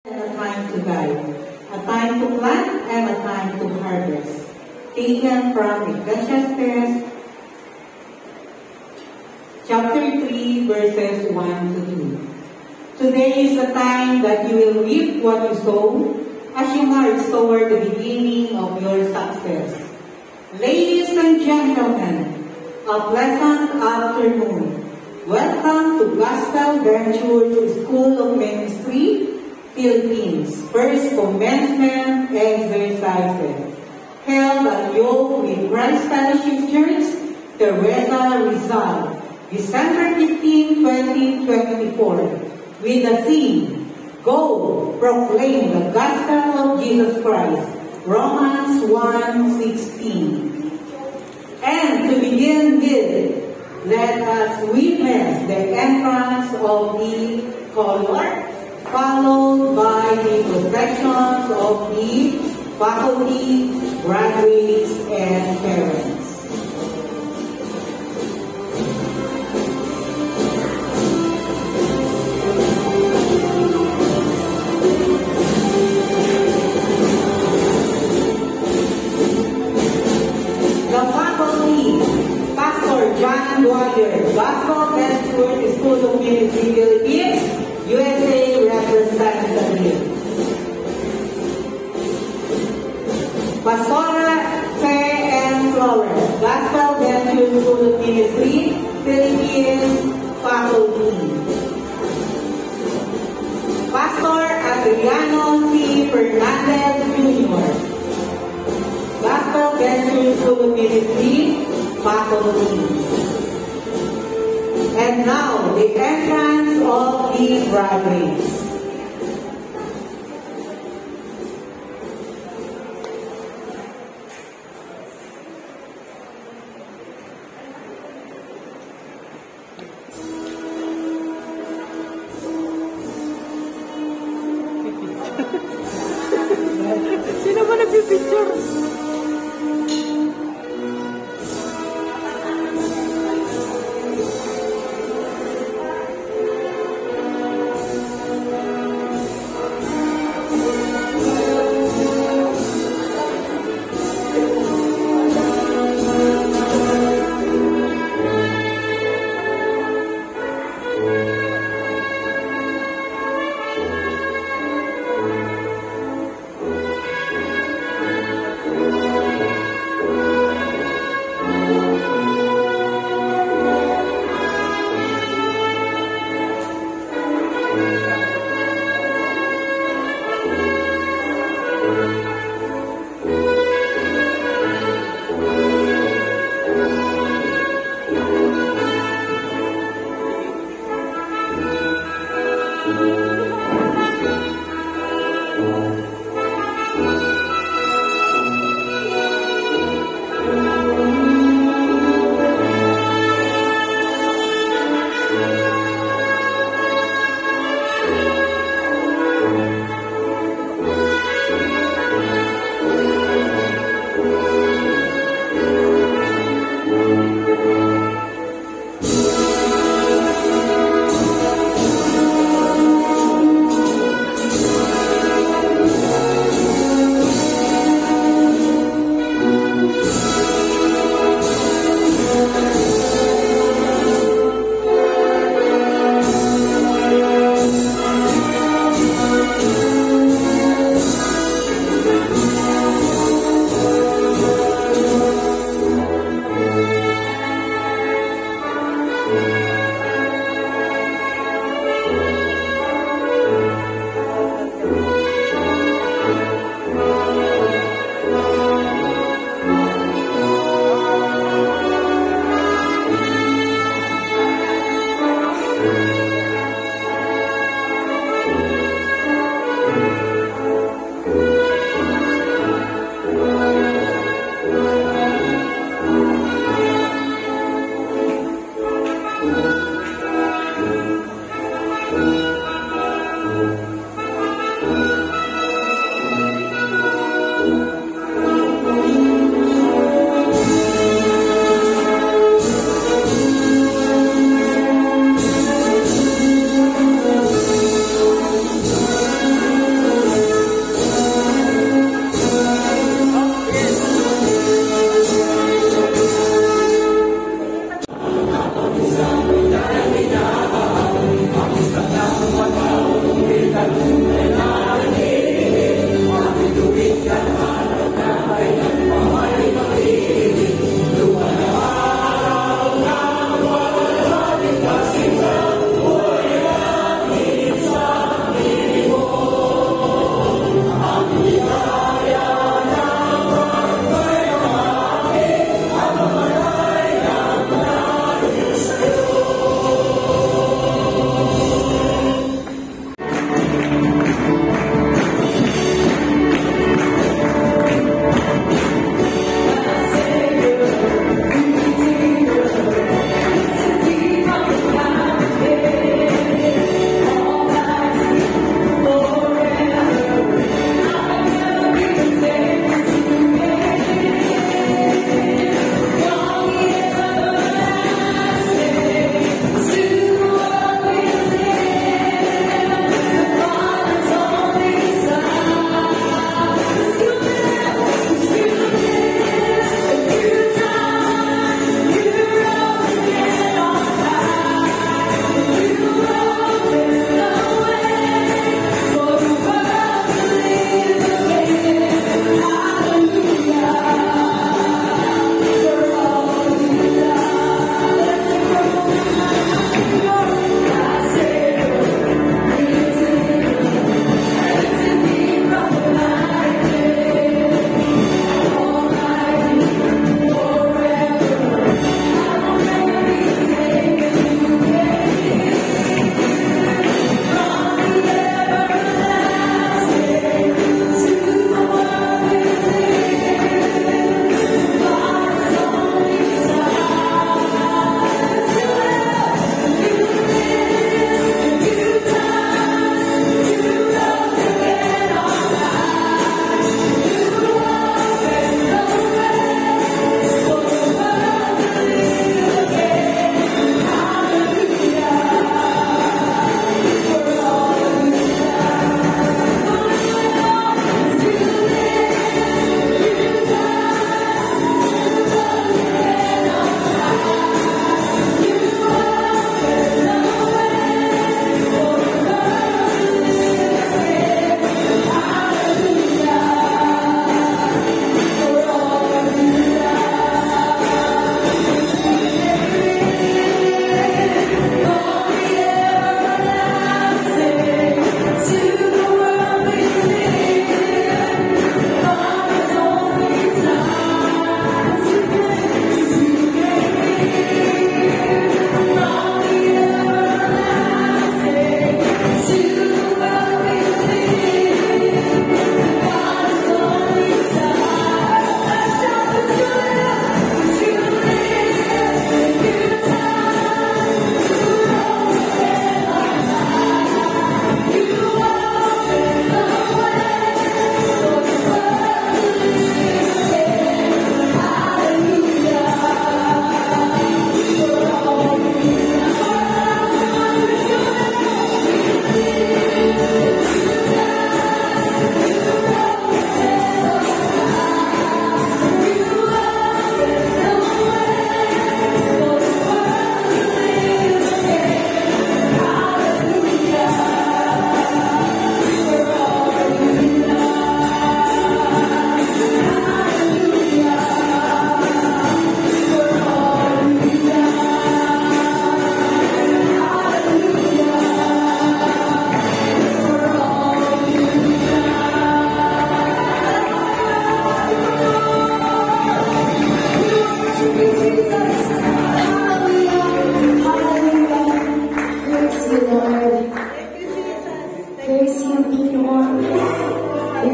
and a time to die, a time to plant and a time to harvest. Taken from Ecclesiastes chapter 3, verses 1 to 2. Today is the time that you will reap what you sow as you march toward the beginning of your success. Ladies and gentlemen, a pleasant afternoon. Welcome to Gospel Ventures School of Ministry, Philippines, first commencement exercises, held at Yoke with Christ Fellowship Church, Teresa Rizal, December 15, 2024, with the theme, Go, Proclaim the Gospel of Jesus Christ, Romans 1:16. And to begin with, let us witness the entrance of the caller, followed by the processions of the faculty, graduates, and parents. The faculty, Pastor John Dwyer, Gospel Ventures School of Ministry, Philippines, USA representative. Pastora Faye and Flores, Gospel Ventures School of Ministry, Philippines, faculty. Pastor Adriano C. Fernandez Jr., Gospel Ventures School of Ministry, faculty. And now, the entrance of the graduates. Sino ba nagpipicture?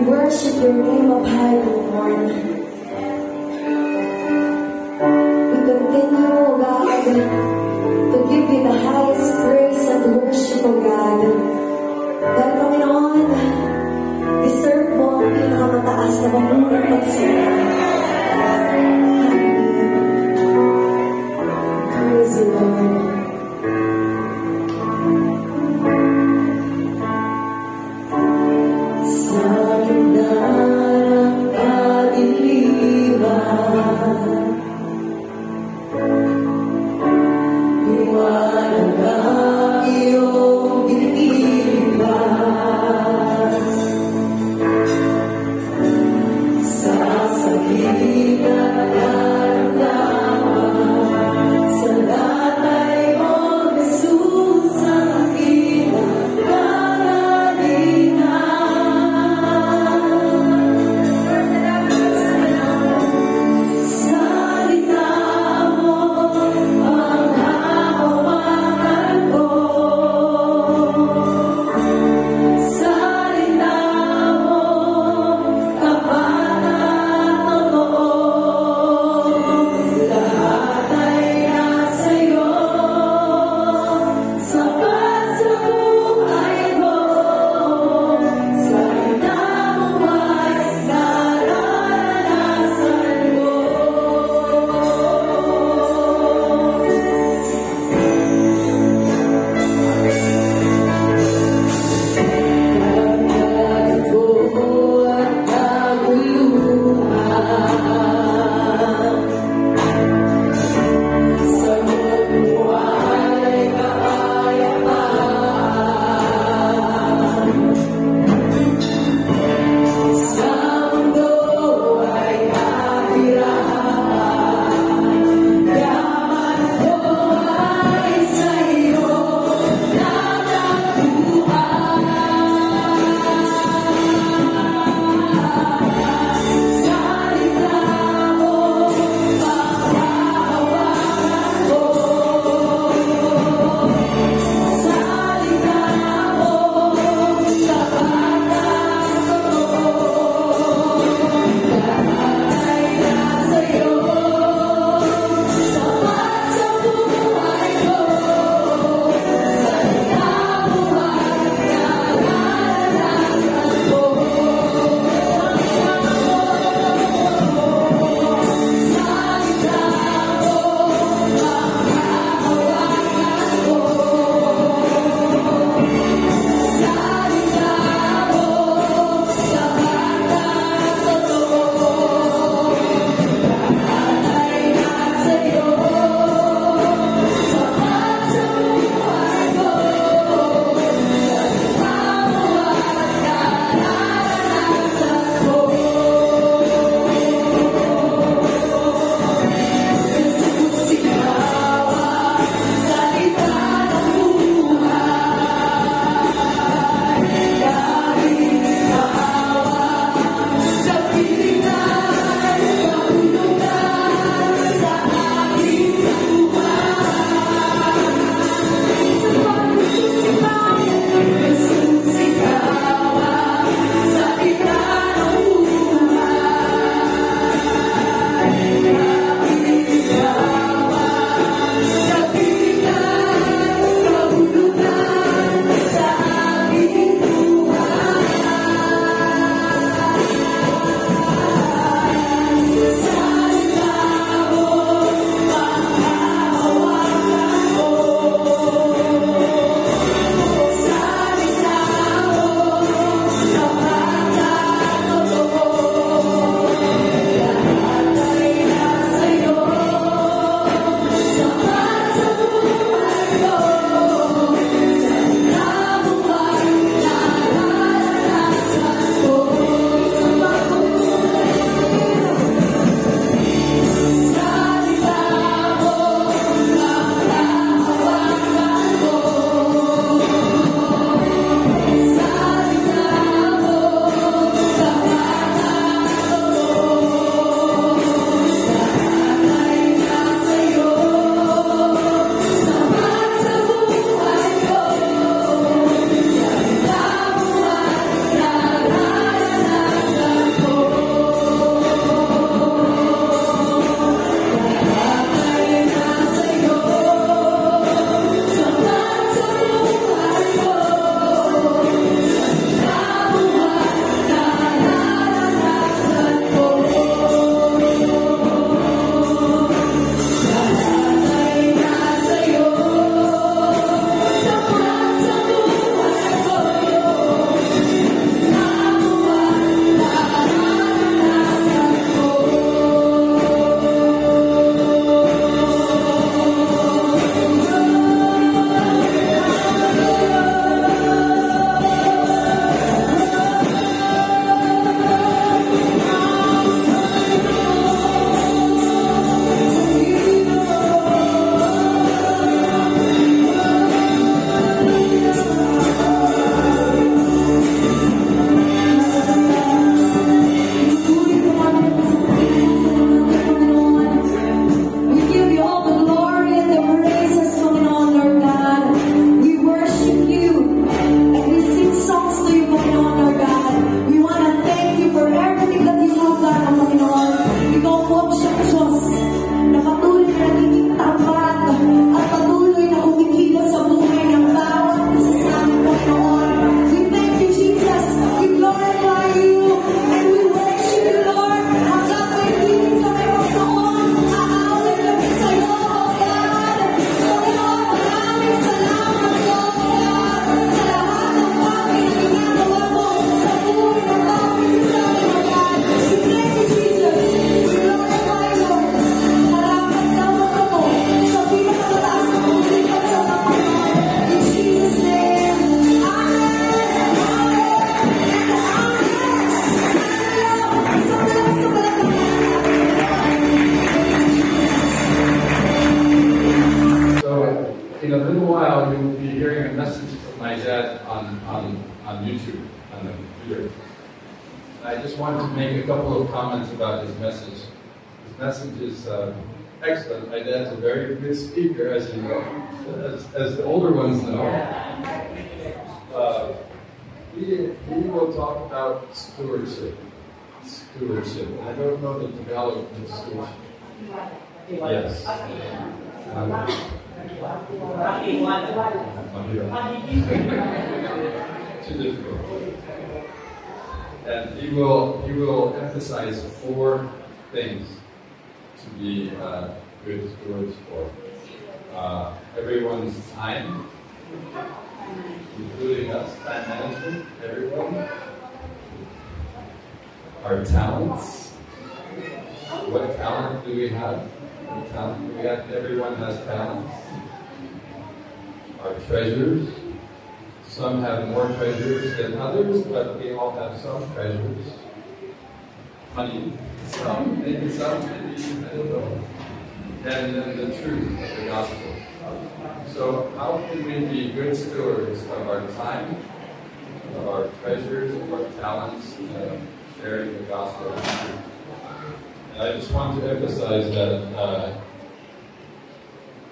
worship your name up high, O Lord. We continue, O God, to give you the highest praise and worship, O God. Dahil, Panginoon, deserve mo ang pinakamataas na mamulit pagsaya. Praise you, Lord. Sa gitna ng pag-ibig I just wanted to make a couple of comments about his message. His message is excellent. My dad's a very good speaker, as you know, as the older ones know. He will talk about stewardship. Stewardship. I don't know the Tagalog of stewardship. Yes. Too difficult. And he will emphasize 4 things to be good stewards for. Everyone's time, including us, time management, everyone. Our talents. What talent do we have? What talent do we have? Everyone has talents. Our treasures. Some have more treasures than others, but we all have some treasures. Money, some, maybe I don't know. And then the truth of the gospel. So how can we be good stewards of our time, of our treasures, of our talents, sharing the gospel? And I just want to emphasize that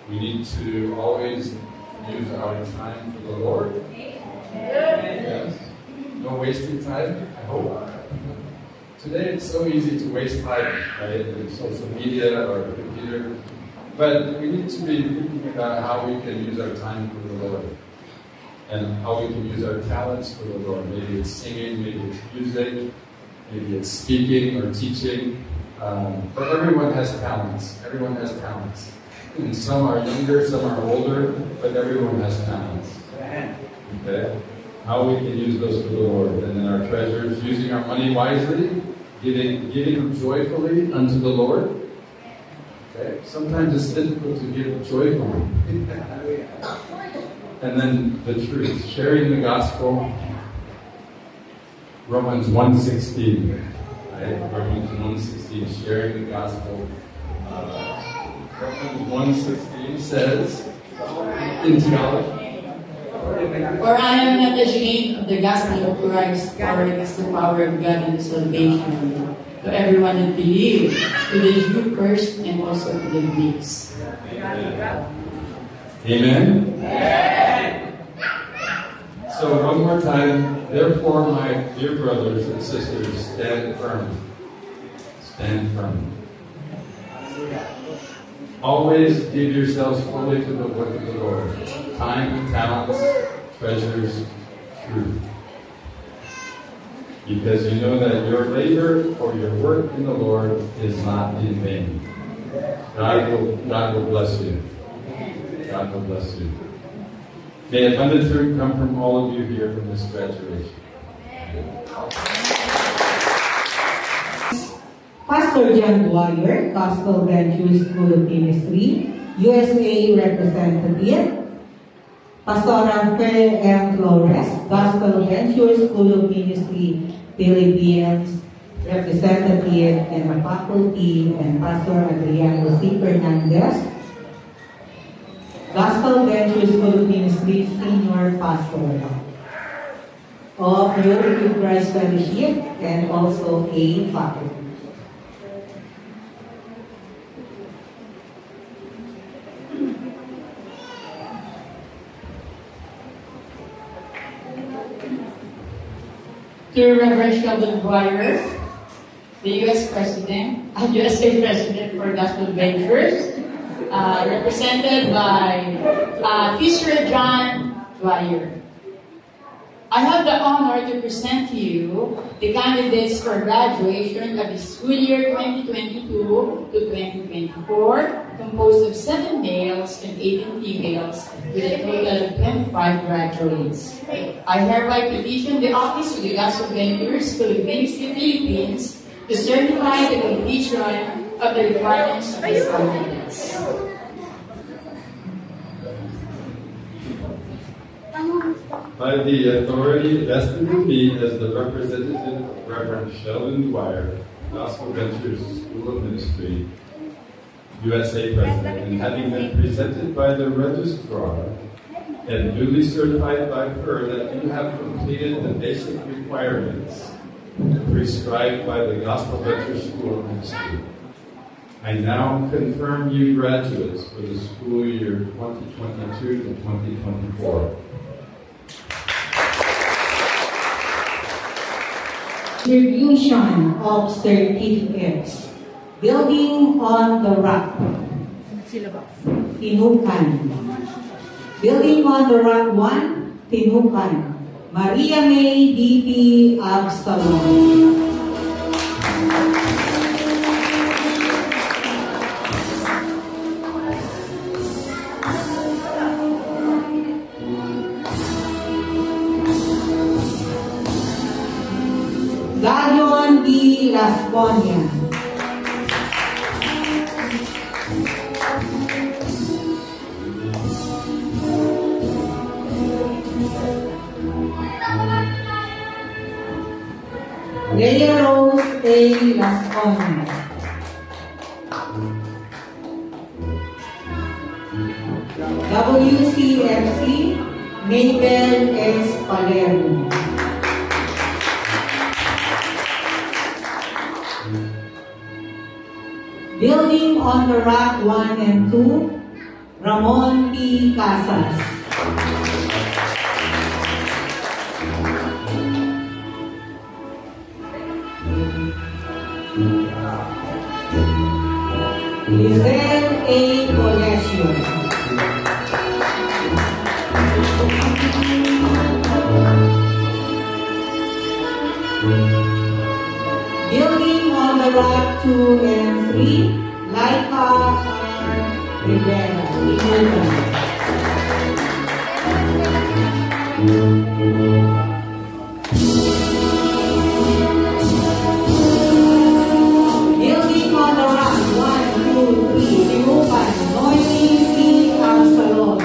we need to always use our time for the Lord. Yes. No wasting time, I hope. Today it's so easy to waste time, right, in social media or the computer. But we need to be thinking about how we can use our time for the Lord. And how we can use our talents for the Lord. Maybe it's singing, maybe it's music, maybe it's speaking or teaching. But everyone has talents. Everyone has talents. And some are younger, some are older, but everyone has talents. Okay? How we can use those for the Lord. And then our treasures, using our money wisely, giving joyfully unto the Lord. Okay? Sometimes it's difficult to give joyfully. And then the truth, sharing the gospel. Romans 1:16. Right? Romans 1:16, sharing the gospel. Romans 1:16 says, in Tagalog, For I am not ashamed of the gospel of Christ, for it is the power of God and the salvation to everyone that believes, to the Jew first and also to the Greeks. Amen? Amen. So one more time, therefore my dear brothers and sisters, stand firm. Stand firm. Always give yourselves fully to the work of the Lord. Time, talents, treasures, truth. Because you know that your labor or your work in the Lord is not in vain. God will bless you. God will bless you. May abundant fruit come from all of you here from this graduation. Pastor John Dwyer, Gospel Ventures School of Ministry, USA Representative. Pastora Fer M. Flores, Gospel Ventures School of Ministry, Philippines Representative and my faculty, and Pastor Adriano C. Fernandez, Gospel Ventures School of Ministry Senior Pastor of Unity of Christ Fellowship and also a faculty. To Reverend Sheldon Dwyer, the USA President for Gospel Ventures, represented by Fisher John Dwyer. I have the honor to present to you the candidates for graduation of the school year 2022 to 2024, composed of 7 males and 18 females, with a total of 25 graduates. I hereby petition the Office of the Gospel Ventures School of Ministry Philippines to certify the completion of the requirements of these candidates. By the authority vested in me as the representative of Reverend Sheldon Dwyer, Gospel Ventures School of Ministry, USA President, and having been presented by the registrar and duly certified by her that you have completed the basic requirements prescribed by the Gospel Lecture School of Ministry. I now confirm you graduates for the school year 2022 to 2024. Distribution of certificates. Building on the Rock. Tinukan. Building on the Rock 1, Tinukan. Maria May D.P. Absalom. Galion D. Lasconia. Leia Rose A. Lasconia. WCFC Mabel S. Palermo. Building on the Rock 1 and 2, Ramon P. Casas. Lizelle A. Colegio. Building on the Rock 2 and 3, Laika R. Rivera. Building on the Rock 1, 2, 3, Tinukan, Noemi C. Absalom.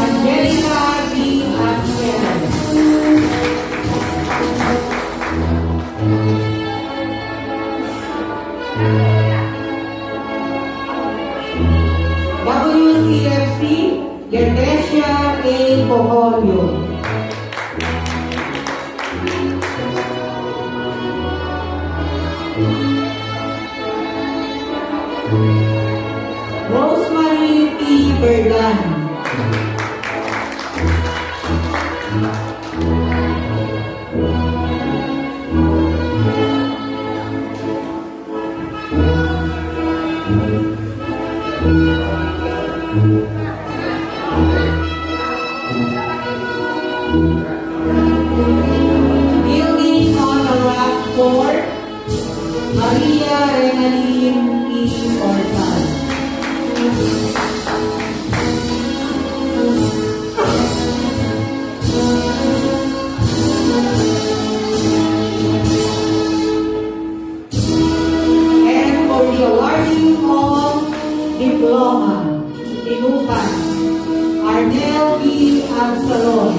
Angelica B. Asquez. WCFC, Gerdesia A. Coholio. Rosemary P. Berdan. Building on the Rock 4, Maria Renaline P. Ortan. And for the awarding of diploma, Tinukan, Arnel P. Absalom.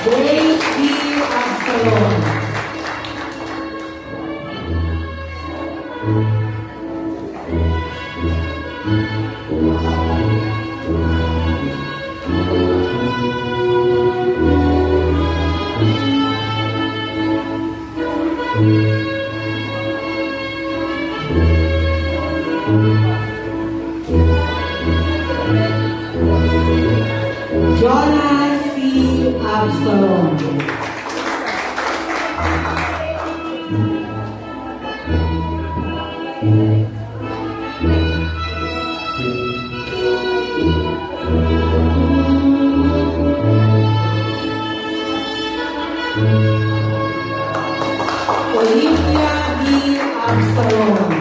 Grace P. Absalom. Jonas C. Absalom. Olivia B. Absalom.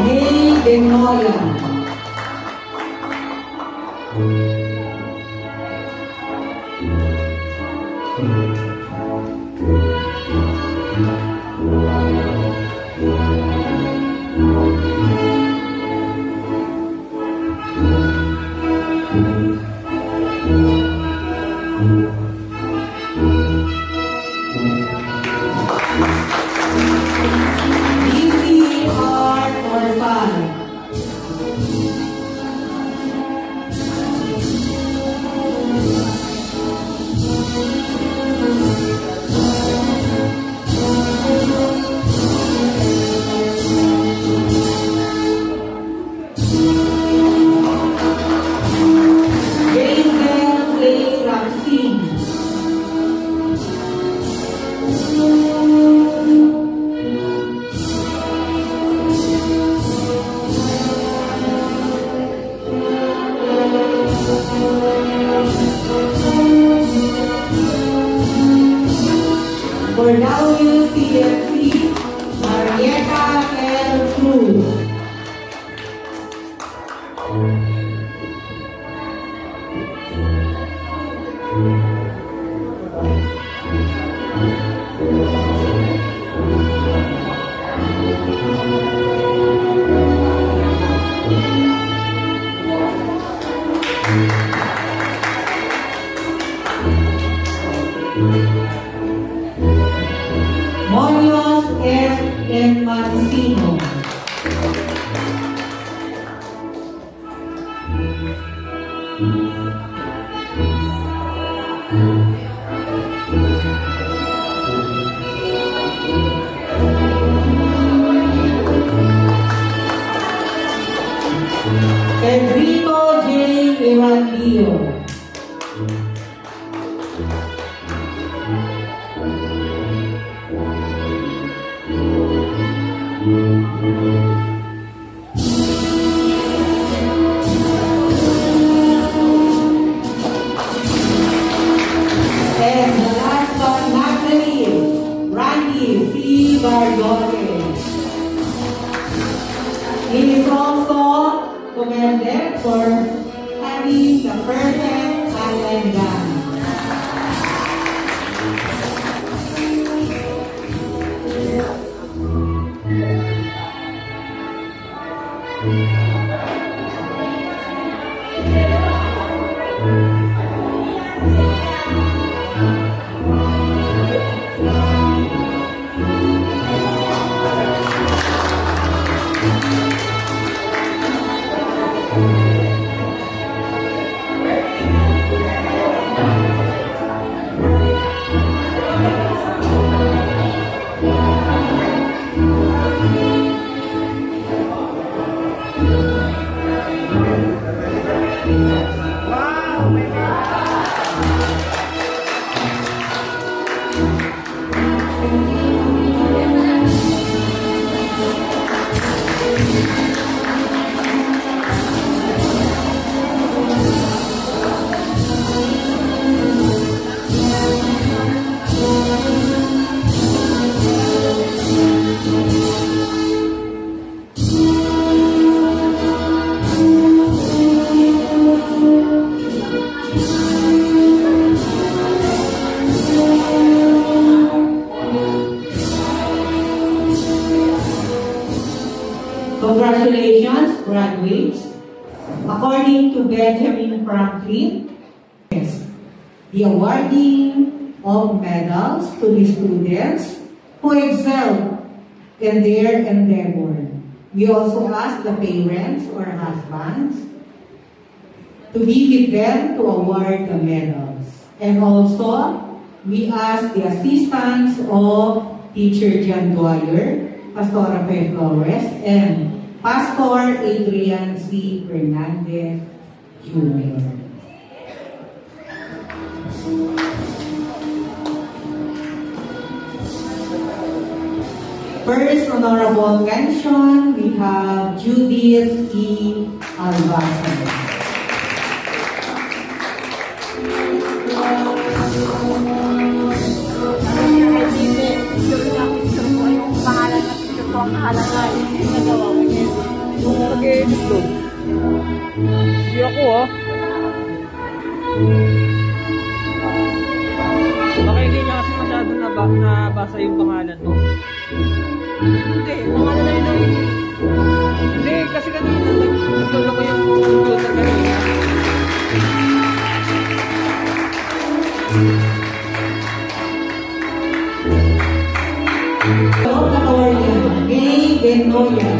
May Benoya. DCR Orphan. Razel A. Raxine. For WCFC, Marietta L. Cruz. Monios F. M. Mancino. Enrico J. Erandio. And the last but not the least, Randy C. Bardote. He is also commended for having the perfect Thailand gun. Congratulations, graduates. According to Benjamin Franklin, the awarding of medals to the students who excelled in their endeavor. We also ask the parents or husbands to be with them to award the medals. And also, we ask the assistance of Teacher Jan Dwyer, Pastora Fe Flores, and Pastor Adrian C. Fernandez Jr. First honorable mention, we have Judith E. Albacete. pangalan nga. Hindi nagawa ko niya. Yung nag-edit doon. Hindi ako Baka hindi niya kasi masyado nabasa yung pangalan mo. Hindi, pangalan na yun. Hindi, kasi kanina nagtulo ko yung computer kanina. Gay Benoya.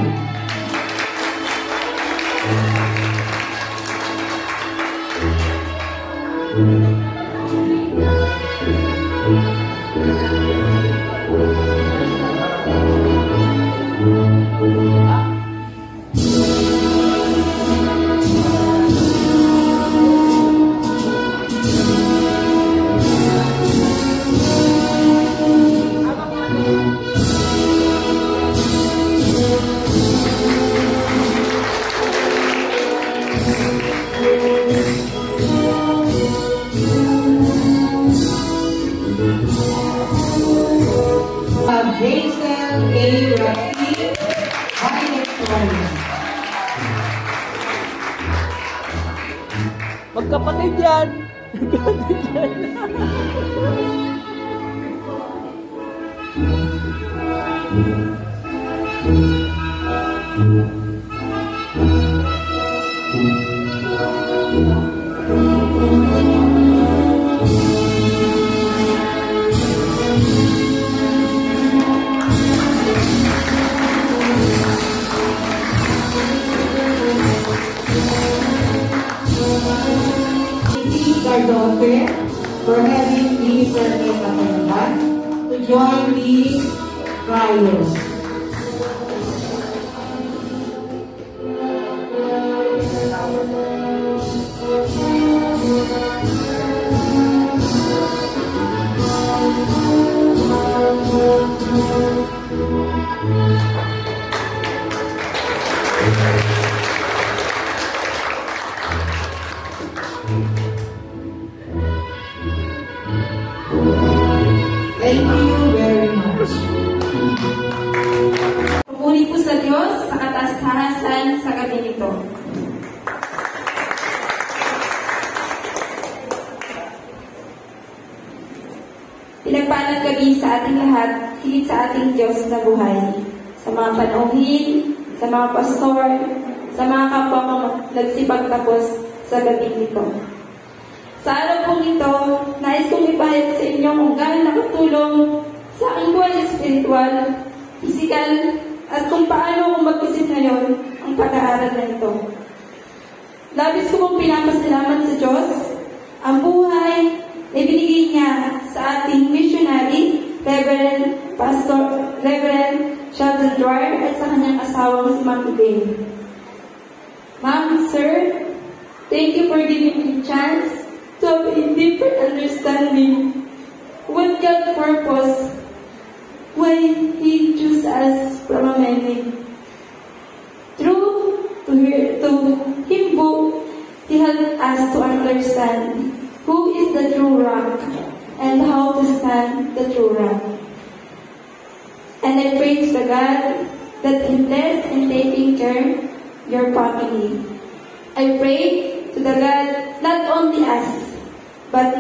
Jason A. Rafi, valedictorian. Magkapatid yan! Magkapatid yan! Cardofe for having the service attendant to join the trials. Thank you very much. Pumuli po sa Diyos sa kataas-tahasan sa gabi nito. Pinagpalang gabi sa ating lahat, higit sa ating Diyos na buhay. Sa mga panauhin, sa mga pastor, sa mga kapwa nagsipagtapos sa gabi nito. Sa araw pong ito, nais kong ipahayag sa inyo kung gaano nakatulong sa aking buhay espiritual, pisikal, at kung paano kong mag-isip ngayon ang pag-aaral na ito. Labis ko pong pinapasalamat sa Diyos ang buhay na binigay niya sa ating missionary, Reverend Sheldon Dwyer at sa kanyang asawang si Ma'am Elaine. Ma'am, Sir, thank you for giving me a chance to have a deeper understanding what God's purpose, why He chose us from a many. Through to Him book, He helped us to understand who is the true rock and how to stand the true rock. And I praise the God that He bless and taking care your family. I pray to the God not only us, but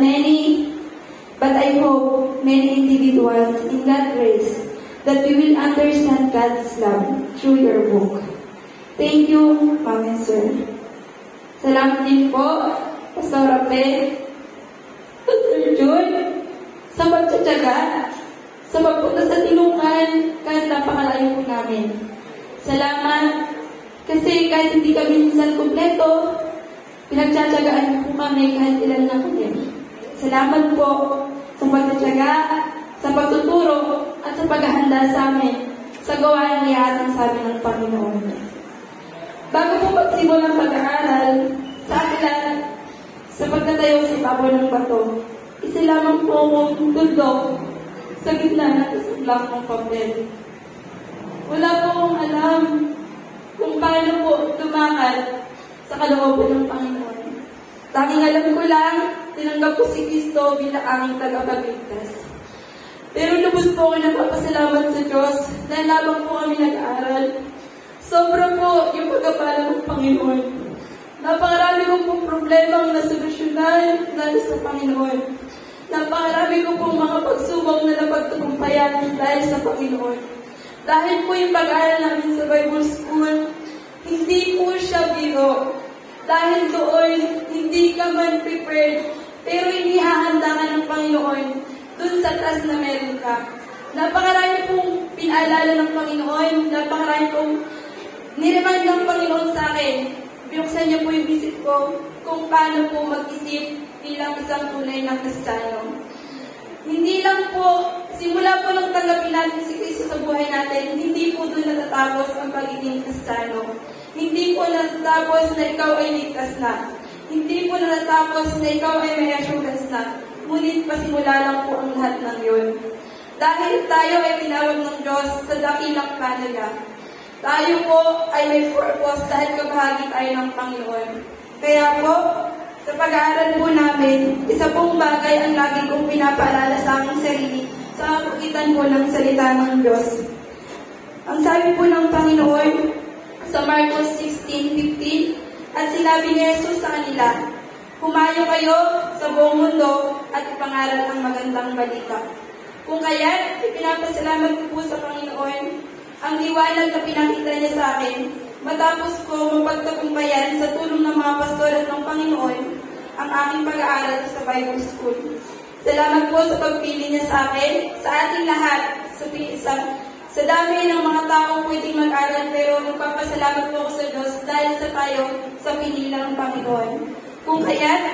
I hope many individuals in that race that we will understand God's love through your book. Thank you, Ma'am and Sir. Salamat din po, Pastor Rape, Pastor Jun, sa pagtsatsaga, sa pagpunta sa tinungan, kahit napakalayo po namin. Salamat, kasi kahit hindi kami minsan kumpleto, pinagtsatsagaan niyo po kami kahit ilan na kami. Salamat po sa pagtsatsaga, sa pagtuturo, at sa paghahanda sa amin sa gawain niya at sabi ng Panginoon. Bago po magsimula ng pag-aaral, sa akin sa pagtatayo sa ibabaw ng bato, isa lamang po akong dudok sa gitna ng isang ng papel. Wala po akong alam kung paano po lumakad sa kalooban ng Panginoon. Tanging alam ko lang, tinanggap ko si Kristo bilang aming tagapagligtas. Pero lubos po ako nagpapasalamat sa Diyos dahil habang po kami nag-aaral. Sobra po yung pagkapala ng Panginoon. Napakarami ko pong problema ang nasolusyonan dahil sa Panginoon. Napakarami ko pong mga pagsubok na napagtagumpayan dahil sa Panginoon. Dahil po yung pag-aaral namin sa Bible School, hindi po siya biro. Dahil doon, hindi ka man prepared, pero inihahanda ka ng Panginoon dun sa task na meron ka. Napakarami pong pinaalala ng Panginoon, napakarami pong niremind ng Panginoon sa akin. Binuksan niya po yung isip ko kung paano po mag-isip bilang isang tunay na Kristiyano. Hindi lang po, simula po nang tanggapin natin si Kristo sa buhay natin, hindi po doon natatapos ang pagiging Kristiyano. Hindi po natatapos na ikaw ay ligtas na. Hindi po natatapos na ikaw ay may assurance na. Ngunit pasimula lang po ang lahat ng yun. Dahil tayo ay tinawag ng Diyos sa dakilang plano niya. Tayo po ay may purpose dahil kabahagi tayo ng Panginoon. Kaya po, sa pag-aaral po namin, isa pong bagay ang lagi kong pinapaalala sa aking sarili sa kapagitan po ng salita ng Diyos. Ang sabi po ng Panginoon sa Marcos 16:15, at sinabi ni Jesus sa kanila, "Humayo kayo sa buong mundo at ipangaral ang magandang balita." Kung kaya't ipinapasalamat ko po sa Panginoon ang liwanag na pinakita niya sa akin matapos ko mapagtagumpayan sa tulong ng mga pastor at ng Panginoon ang aking pag-aaral sa Bible School. Salamat po sa pagpili niya sa akin, sa ating lahat, sa dami ng mga taong pwedeng mag-aral, pero nagpapasalamat po ako sa Diyos dahil sa tayo sa pinili ng Panginoon. Kung kaya't,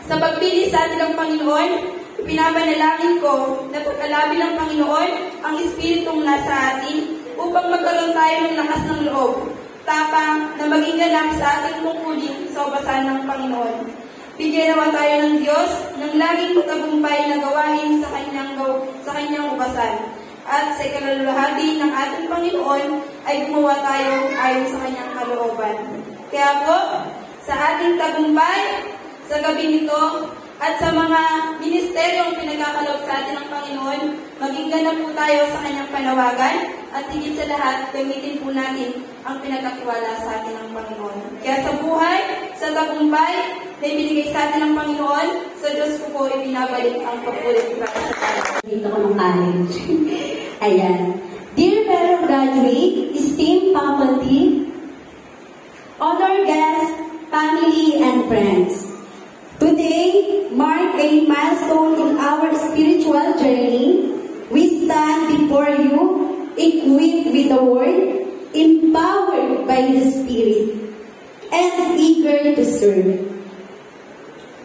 sa pagpili sa atin ng Panginoon, pinapanalangin ko na pagkalabi ng Panginoon ang Espiritong nasa atin upang magkaroon tayo ng lakas ng loob, tapang na maging ganap sa ating tungkulin sa ubasan ng Panginoon. Bigyan naman tayo ng Diyos ng laging matagumpay na gawain sa kanyang ubasan. At sa ikaluluhati ng ating Panginoon ay gumawa tayo ayon sa kanyang kalooban. Kaya po, sa ating tagumpay, sa gabi nito, at sa mga ministeryong pinagkakaloob sa atin ng Panginoon, maging ganap po tayo sa kanyang panawagan at higit sa lahat, gamitin po natin ang pinagkakiwala sa atin ng Panginoon. Kaya sa buhay, sa tagumpay na ibinigay sa atin ng Panginoon, sa Diyos ko po ibinabalik ang pagpulit para sa tayo. Dito ko ng college. Ayan. Dear fellow graduate, esteemed faculty, honored guests, family, and friends, today mark a milestone in our spiritual journey. We stand before you, equipped with the Word, empowered by the Spirit, and eager to serve.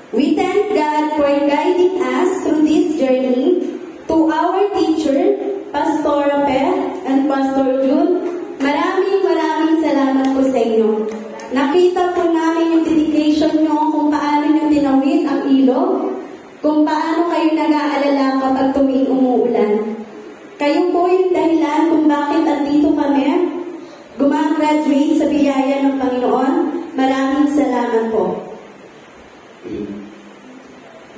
We thank God for guiding us through this journey. To our teacher, Pastor Beth and Pastor June, maraming salamat po sa inyo. Nakita po namin yung dedication nyo kung paano nyo tinawid ang ilog, kung paano kayo nag-aalala kapag tuwing umuulan. Kayo po yung dahilan kung bakit andito kami, gumagraduate sa biyaya ng Panginoon. Maraming salamat po.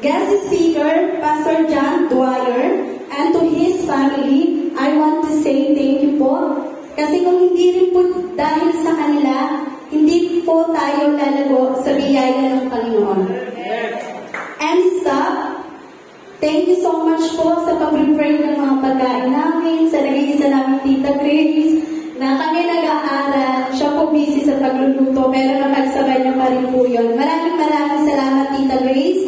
Guest speaker, Pastor John Dwyer, and to his family, I want to say thank you po. Kasi kung hindi rin po dahil sa kanila, hindi po tayo lalago sa biyaya ng Panginoon. And stop. Thank you so much po sa pag-prepare ng mga pagkain namin, sa nag-iisa namin Tita Grace, na kami nag-aaral, siya po busy sa pagluluto, pero napagsabay niya pa rin po yun. Maraming salamat, Tita Grace.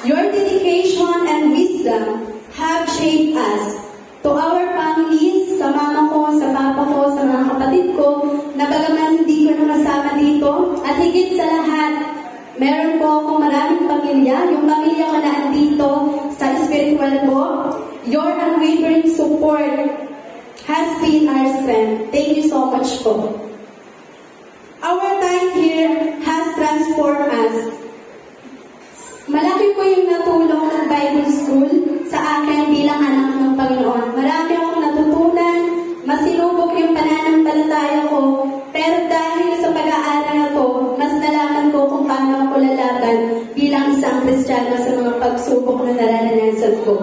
Your dedication and wisdom have shaped us. To our families, sa mama ko, sa papa ko, sa mga kapatid ko, na bagaman hindi ko na kasama dito, at higit sa lahat, meron po akong maraming pamilya. Yung pamilya ko na andito sa spiritual ko, your unwavering support has been our strength. Thank you so much po. Our time here has transformed us. Malaki po yung natulong ng Bible School sa akin bilang anak ng Panginoon. Marami akong natutunan, masinubok yung pananampalataya ko, pero dahil sa pag-aaral na to, mas nalaman ko kung paano ako lalaban bilang isang isang Kristiyano sa mga pagsubok na naranasan ko.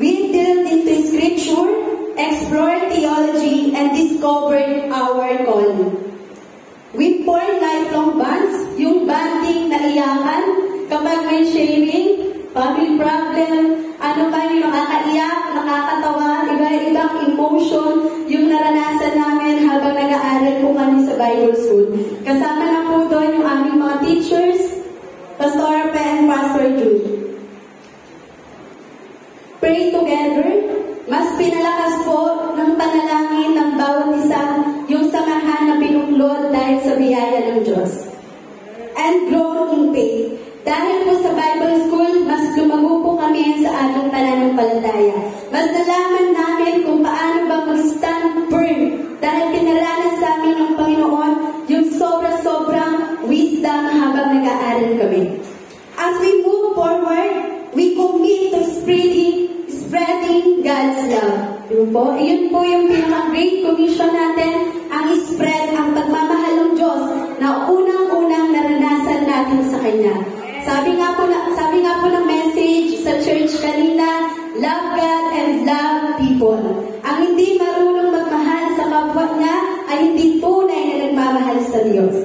We delved into Scripture, explored theology, and discovered our calling. We formed lifelong bonds, yung bonding na iyakan, kapag may sharing, family problem, ano ba yung nakakaiyak, nakakatawa, iba-ibang emotion, yung naranasan namin habang nag-aaral po kami sa Bible School. Kasama na po doon yung aming mga teachers, Pastor Pe and Pastor Jude. Pray together, mas pinalakas po ng panalangin ng bawat isa yung samahan na pinuklod dahil sa biyaya ng Diyos. And grow in faith. Dahil po sa Bible School, mas lumago po kami sa ating pananampalataya. Mas nalaman namin kung paano ba mag-stand firm dahil pinaranas sa amin ng Panginoon yung sobra-sobrang wisdom habang nag-aaral kami. As we move forward, we commit to spreading God's love. Iyon po yung pinaka-great commission natin, ang spread ang pagmamahal ng Diyos na unang-unang naranasan natin sa Kanya. Sabi nga po ng message sa church kanina, love God and love people. Ang hindi marunong magmahal sa kapwa niya ay hindi tunay na nagmamahal sa Diyos.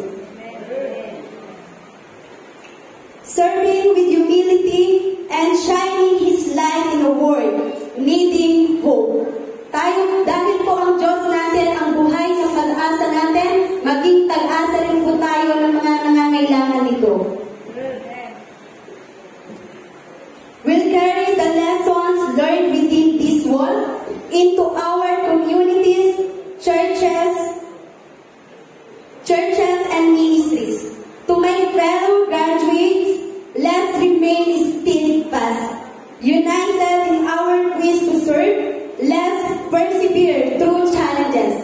Serving with humility and shining His light in the world, needing hope. Dahil po ang Diyos natin, ang buhay ng pag-asa natin, maging pag-asa rin po tayo ng mga nangangailangan nito. We'll carry the lessons learned within this wall into our communities, churches and ministries. To my fellow graduates, let's remain steadfast, united in our wish to serve. Let's persevere through challenges,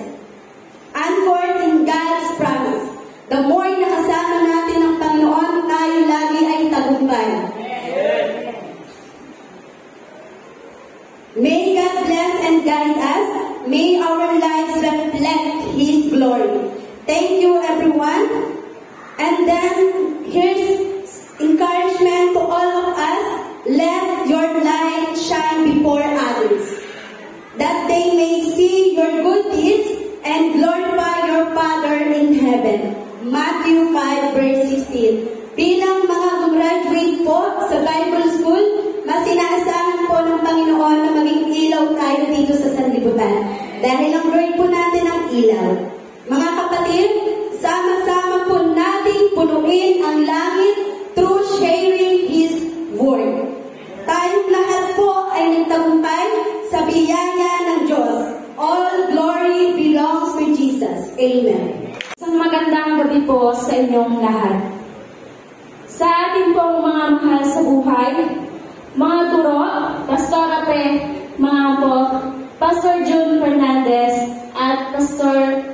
anchored in God's promise. The more nakasama natin ang Panginoon, tayo lagi ay tagumpay. May God bless and guide us. May our lives reflect His glory. Thank you, everyone. And then, here's encouragement to all of us. Let your light shine before others, that they may see your good deeds and glorify your Father in heaven. Matthew 5 verse 16. Bilang mga gumraduate po sa Bible School, mas inaasahan po ng Panginoon na maging ilaw tayo dito sa sanlibutan. Dahil ang Lord po natin ang ilaw. Mga kapatid, sama-sama po nating punuin ang langit through sharing His Word. Tayong lahat po ay nagtagumpay sa biyaya ng Diyos. All glory belongs to Jesus. Amen. Isang magandang gabi po sa inyong lahat. Sa ating pong mga mahal sa buhay, mga guro, Pastora Pe, mga po, Pastor June Fernandez, at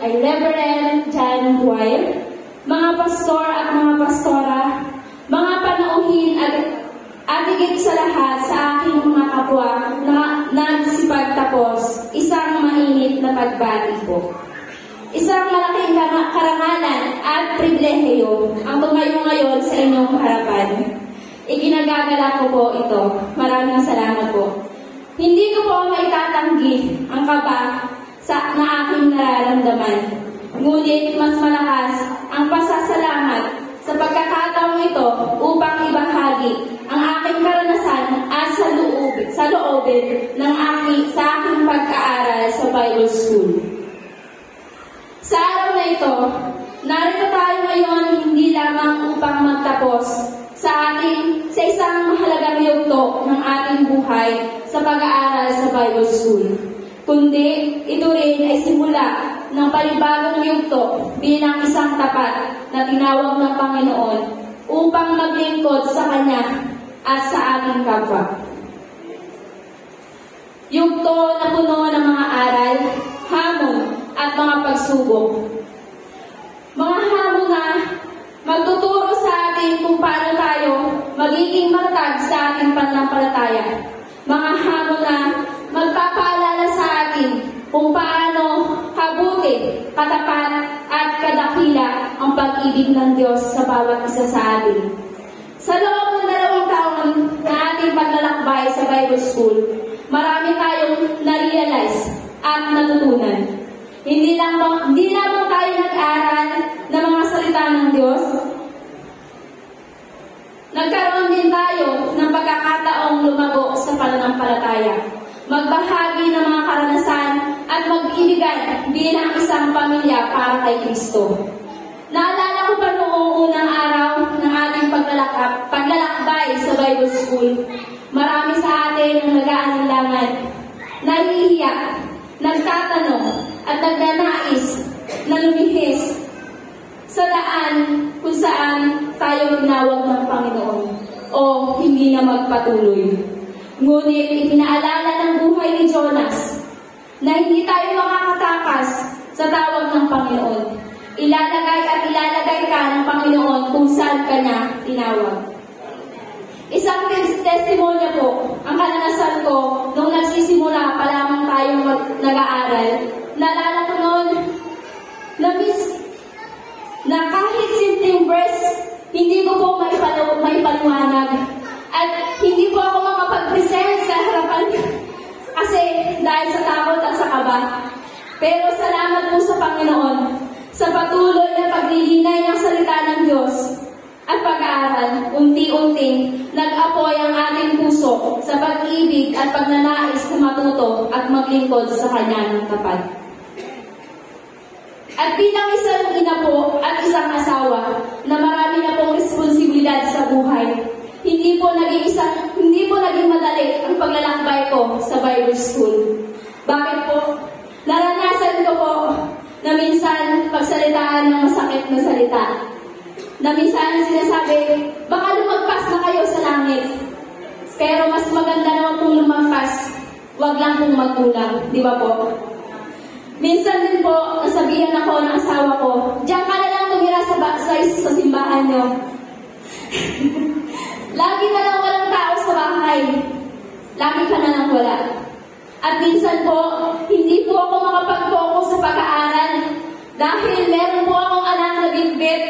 Reverend John Dwyer, mga pastor at mga pastora, mga panauhin at higit sa lahat sa aking mga kapwa na nagsipagtapos, isang mainit na pagbati po. Isang malaking karangalan at pribilehiyo ang tumayo ngayon sa inyong harapan. Iginagagala ko po ito. Maraming salamat po. Hindi ko po maitatanggi ang kaba na aking nararamdaman. Ngunit mas malakas ang pasasalamat sa pagkakataong ito upang ibahagi ang aking karanasan at sa loobin ng sa aking pagkaaral sa Bible School. Sa araw na ito, narito tayo ngayon hindi lamang upang magtapos sa isang mahalagang yugto ng ating buhay sa pag-aaral sa Bible School, kundi ito rin ay simula ng panibagong yugto bilang isang tapat na tinawag ng Panginoon upang maglingkod sa Kanya at sa ating kapwa. Yugto na puno ng mga aral, hamon at mga pagsubok. Mga hamon na magtuturo sa atin kung paano tayo magiging matatag sa ating pananampalataya. Mga hamon na magpapaalala sa atin kung paano kabuti, katapat at kadakila ang pag-ibig ng Diyos sa bawat isa sa atin. Sa loob ng 2 taon na ating paglalakbay sa Bible School, marami tayong na-realize at natutunan. Hindi lamang tayo nag-aral ng mga salita ng Diyos, nagkaroon din tayo ng pagkakataong lumago sa pananampalataya, magbahagi ng mga karanasan at mag-ibigay bilang isang pamilya para kay Kristo. Naalala ko pa noong unang araw ng ating paglalakbay sa Bible School, marami sa atin ang nag-aalinlangan, nahihiya, nagtatanong, at nagnanais na lumihis sa daan kung saan tayo tinawag ng Panginoon o hindi na magpatuloy. Ngunit ipinaalala ng buhay ni Jonas na hindi tayo makakatakas sa tawag ng Panginoon. Ilalagay ka ng Panginoon kung saan ka niya tinawag. Isang testimonya po, ang karanasan ko nung nagsisimula pa lamang tayong nag-aaral. Naalala ko noon na kahit simpleng verse, hindi ko po may paliwanag. At hindi po ako makapag-present sa harapan kasi dahil sa takot at sa kaba. Pero salamat po sa Panginoon sa patuloy na paglilinay ng salita ng Diyos at pag-aaral, unti-unting nag-apoy ang ating puso sa pag-ibig at pagnanais na matuto at maglingkod sa Kanya ng tapat. At bilang isang ina po at isang asawa na marami na pong responsibilidad sa buhay, hindi po naging madali ang paglalakbay ko sa Bible School. Bakit po? Naranasan ko po na minsan pagsalitaan ng masakit na salita. Na minsan sinasabi, baka lumagpas na kayo sa langit. Pero mas maganda naman pong lumagpas, wag lang pong magkulang. Di ba po? Minsan din po, nasabihan ako ng asawa ko, diyan ka na lang tumira sa simbahan nyo. Lagi na lang walang tao sa bahay. Lagi ka na lang wala. At minsan po, hindi po ako makapag-focus sa pag-aaral dahil meron po akong anak na bitbit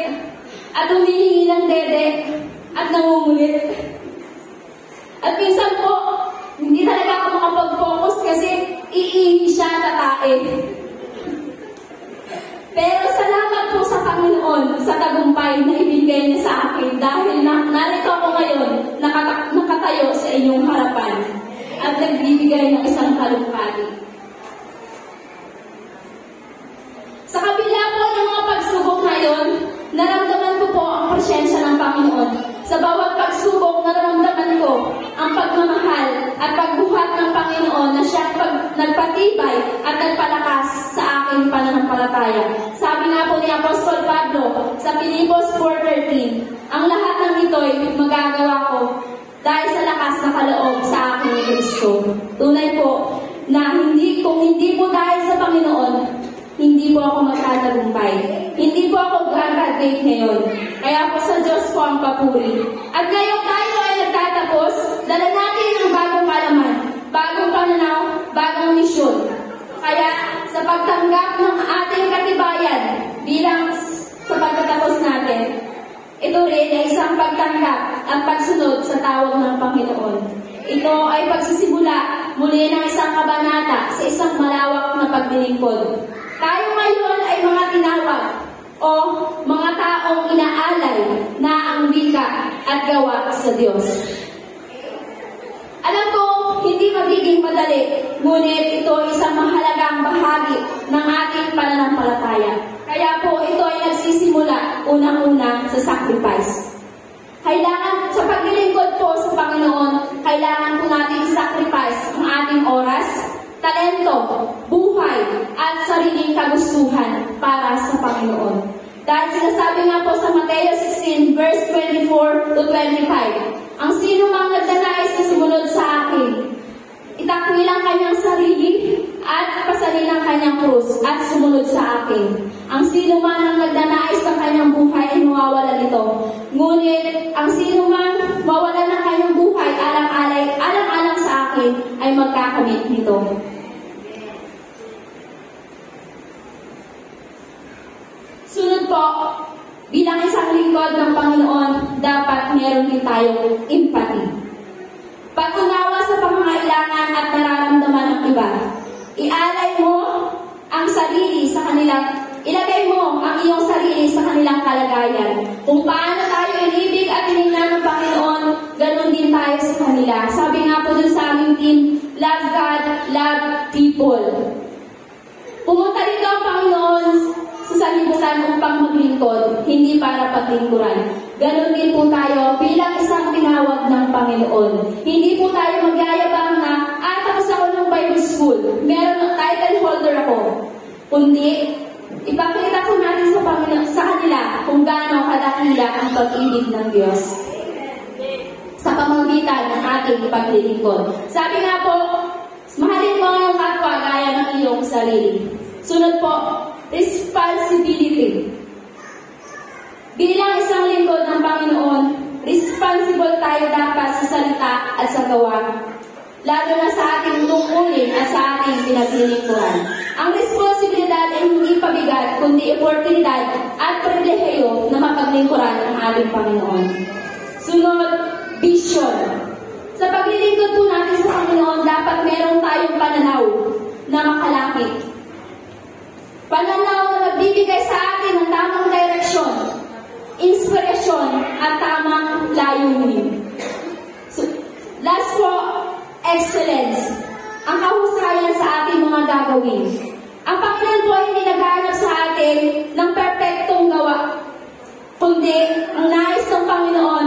at humihingi ng dede at nangungulit. At minsan po, hindi talaga ako makapag-focus kasi iihi siya tatain. Pero salamat po sa Panginoon sa tagumpay na ibigay niya sa akin dahil narito ako ngayon nakatayo sa inyong harapan at nagbibigay ng isang talumpati. Sa kabila po ng mga pagsubok ngayon, naramdaman ko po ang presensya ng Panginoon. Sa bawat pagsubok, naramdaman ko ang pagmamahal at pagbuhat ng Panginoon na siyang nagpatibay at nagpalakas sa aking pananampalataya. Sabi nga po ni Apostol Pablo sa Filipos 4:13, ang lahat ng ito'y magagawa ko dahil sa lakas na kaloob sa akin ni Kristo. Tunay po na kung hindi po dahil sa Panginoon, hindi po ako magtatagumpay. Hindi po ako graduate ngayon. Kaya po sa Diyos po ang papuri. At ngayong tayo ay nagtatapos, dala natin ang bagong kalaman, bagong pananaw, bagong misyon. Kaya sa pagtanggap ng ating katibayan bilang sa pagtatapos natin, ito rin ay isang pagtanggap at pagsunod sa tawag ng Panginoon. Ito ay pagsisimula muli ng isang kabanata sa isang malawak na paglilingkod. Tayo ngayon ay mga tinawag o mga taong inaalay na ang wika at gawa sa Diyos. Alam ko, hindi magiging madali, ngunit ito ay isang mahalagang bahagi ng ating pananampalataya. Kaya po ito ay nagsisimula unang-una sa sacrifice. Kailangan sa paglilingkod po sa Panginoon, kailangan po natin i-sacrifice ang ating oras, talento, buhay, at sariling kagustuhan para sa Panginoon. Dahil sinasabi nga po sa Mateo 16, verse 24 to 25, ang sino mang nagdanais na sumunod sa akin, itakwil ang kanyang sarili at pasanin ang kanyang krus at sumunod sa akin. Ang sino man ang nagdanais ng kanyang buhay ay mawawala nito. Ngunit ang sino man mawalan ng kanyang buhay alang-alang sa akin ay magkakamit nito. Sunod po, Bilang isang lingkod ng Panginoon, dapat meron din tayong empathy. Pag-unawa sa pangangailangan at nararamdaman ng iba. Ialay mo ang sarili sa kanilang, ilagay mo ang iyong sarili sa kanilang kalagayan. Kung paano tayo inibig at tinignan ng Panginoon, ganun din tayo sa kanila. Sabi nga po dun sa aming team, love God, love people. Pumunta rito ang Panginoon sa sanlibutan upang maglingkod, hindi para paglingkuran. Ganon din po tayo bilang isang tinawag ng Panginoon. Hindi po tayo magyayabang na, tapos ako ng Bible School, meron ng title holder ako. Kundi, ipakita po natin sa Panginoon, sa kanila kung gaano kadakila ang pag-ibig ng Diyos sa pamamagitan ng ating paglilingkod. Sabi nga po, mahalin mo ang kapwa gaya ng iyong sarili. Sunod po, responsibility. Bilang isang lingkod ng Panginoon, responsible tayo dapat sa salita at sa gawa, lalo na sa ating tungkulin at sa ating pinaglilingkuran. Ang responsibilidad ay hindi pabigat, kundi oportunidad at pribilehiyo na mapaglingkuran ang ating Panginoon. Sunod, vision. Sa paglilingkod po natin sa Panginoon, dapat meron tayong pananaw na makalapit. Pananaw na magbibigay sa atin ng tamang direksyon, inspirasyon at tamang layunin. So, last po, excellence. Ang kahusayan sa ating mga gagawin. Ang Panginoon po ay hindi naghahanap sa atin ng perpektong gawa, kundi ang nais ng Panginoon,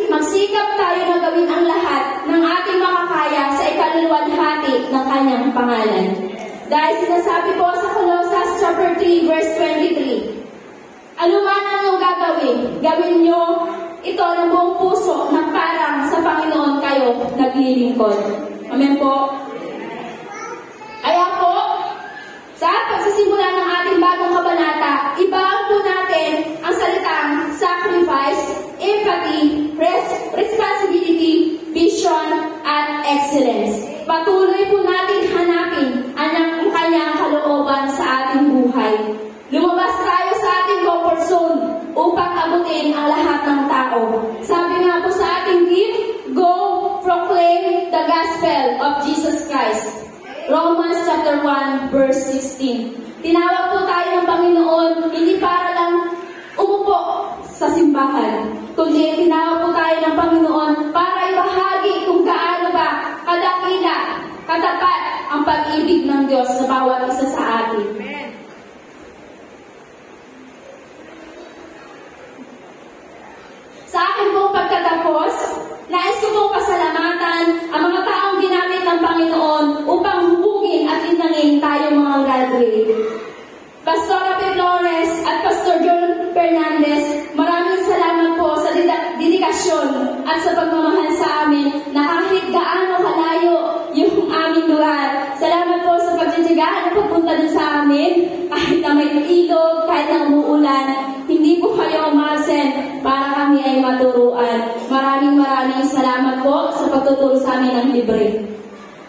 magsikap tayo na gawin ang lahat ng ating makakaya sa ikaluluwalhati ng kanyang pangalan. Dahil sinasabi po sa Colossians chapter 3 verse 23, ano man ang iyong gagawin, gawin nyo ito ng buong puso na parang sa Panginoon kayo naglilingkod. Amen po. Kaya po, sa pagsisimula ng ating bagong kabanata, ibaan po natin ang salitang sacrifice, empathy, responsibility, vision, at excellence. Patuloy po natin hanapin ang kanyang kalooban sa ating buhay. Lumabas tayo sa ating comfort zone upang abutin ang lahat ng tao. Sabi nga po sa ating gift, go proclaim the gospel of Jesus Christ. Romans chapter 1 verse 16. Tinawag po tayo ng Panginoon hindi para lang umupo sa simbahan, kundi tinawag po tayo ng Panginoon para ibahagi kung gaano ba kadakila, katapat ang pag-ibig ng Diyos sa bawat isa sa atin. Sa akin pong pagtatapos, nais ko pong pasalamatan ang mga taong ginamit ng Panginoon upang hubugin at linangin tayo mga graduate. Pastor Rafi Flores at Pastor John Fernandez, maraming salamat po sa dedikasyon at sa pagmamahal sa amin na kahit gaano kalayo yung aming lugar. Salamat po sa pagtitigaan at pagpunta dun sa amin, kahit na may ilog, kahit na umuulan, hindi po kayo umasen para kami ay maturuan. Maraming salamat po sa pagtuturo sa amin ng libre.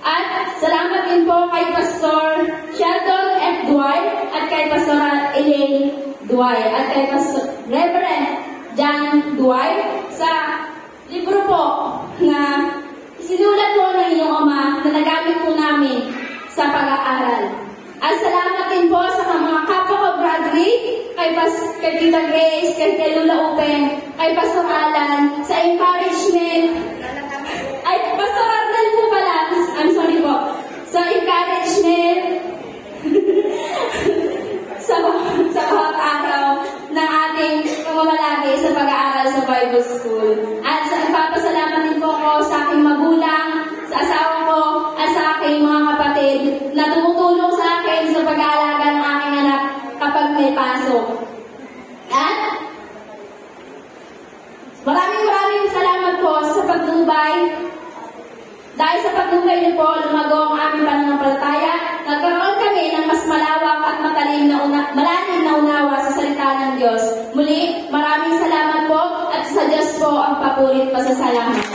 At salamat din po kay Pastor Sheldon F. Dwight at kay Pastor Elaine Dwight at kay Pastor Reverend John Dwight sa libro po na sinulat po ng inyong ama na nagamit po namin sa pag-aaral. At salamat din po sa mga kapwa ko graduate, kay Tita Grace, kay Lula Upeng, kay Pastor Alan, sa encouragement. Ay, Pastor Arnel po pala, I'm sorry po, sa encouragement sa bawat araw ng ating pamamalagi sa pag-aaral sa Bible School. At ipapasalamat din po ako sa aking magulang, sa asawa ko, at sa aking mga kapatid na tumutulong sa akin sa pag-aalaga ng aking anak kapag may pasok. At maraming salamat po sa pagtubay. Dahil sa pagtubay niyo po, lumago ang aming pananampalataya. Nagkaroon kami ng mas malawak at malalim na unawa sa salita ng Diyos. Muli, maraming salamat po at sa Diyos po ang papuri at pasasalamat.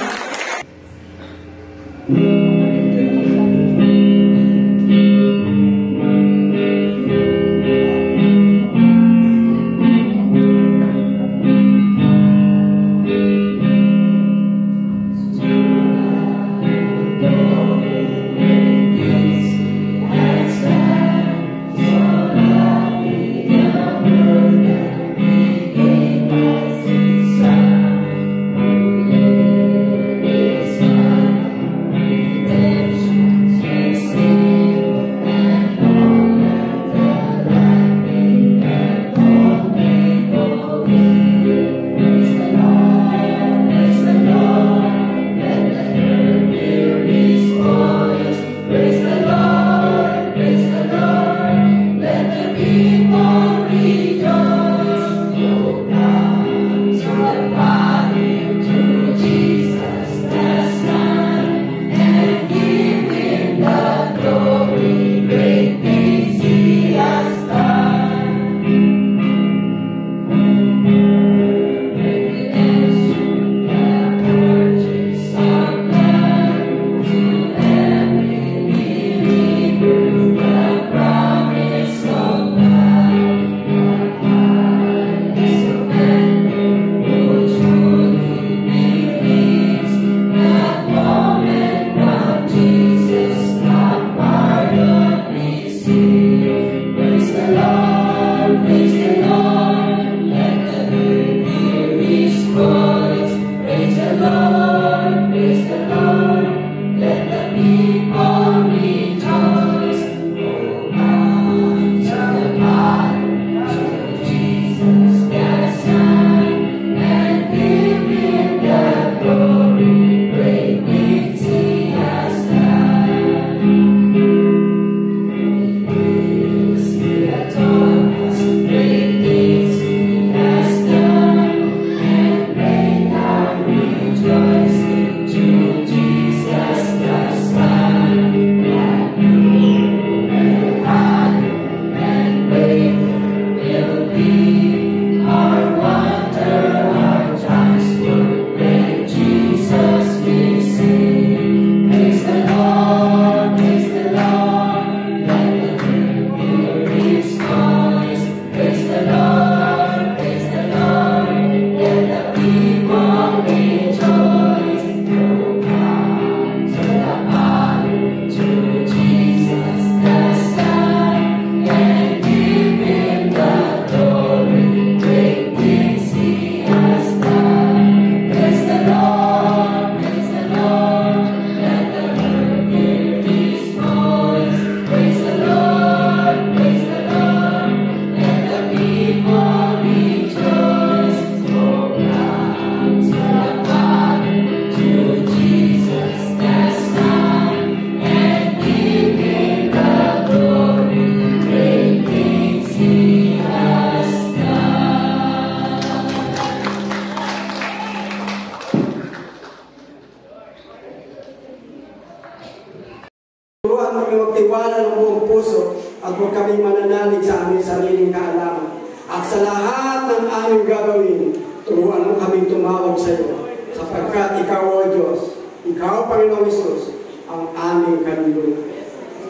kaming tumawag sa iyo, sapagkat ikaw, O Diyos, ikaw, Panginoong Hesus, ang aming kanlungan.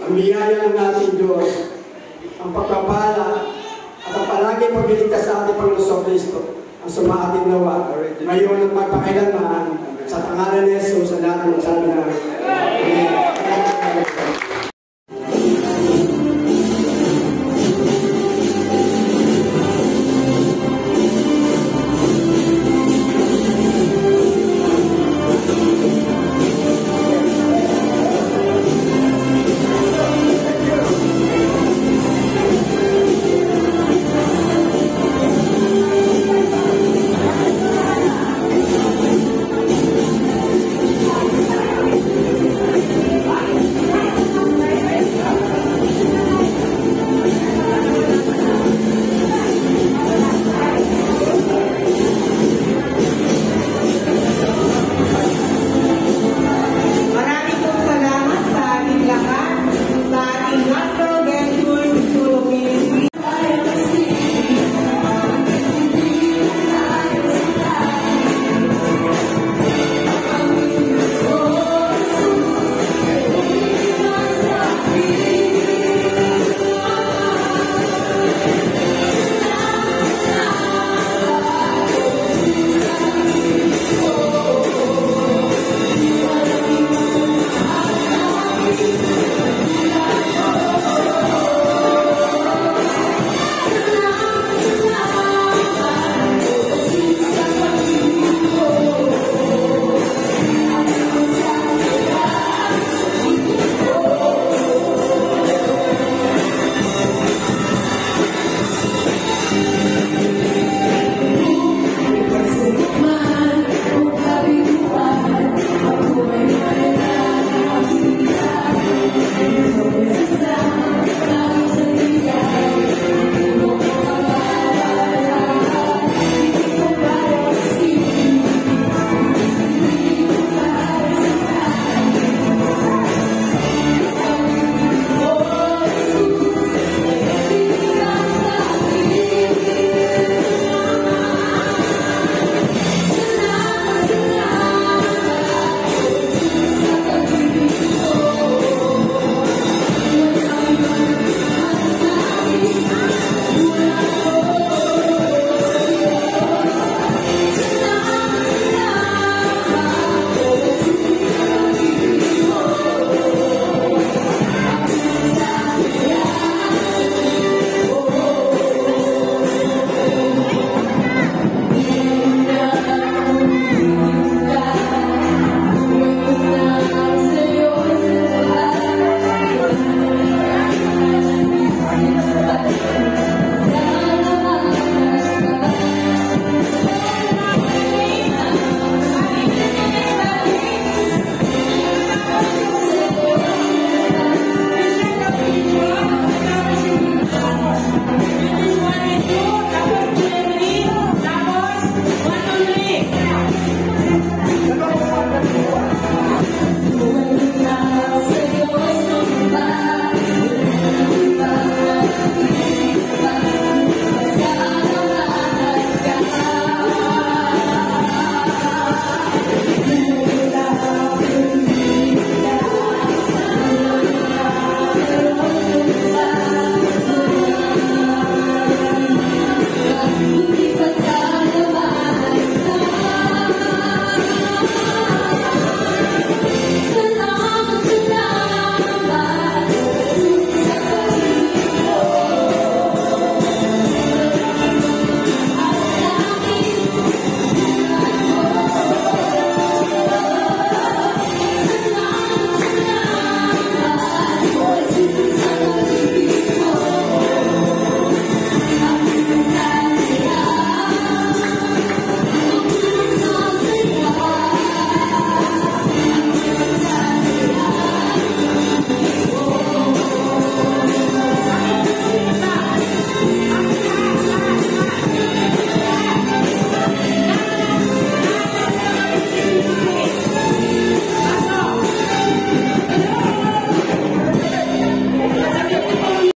Ang biyaya ng ating Diyos, ang pagpapala at ang palaging pagliligtas sa ating Panginoon Kristo, ang sumaating nawa, ngayon at magpakailanman, sa pangalan ni Jesus, sa lahat ng magsabi na, Amen.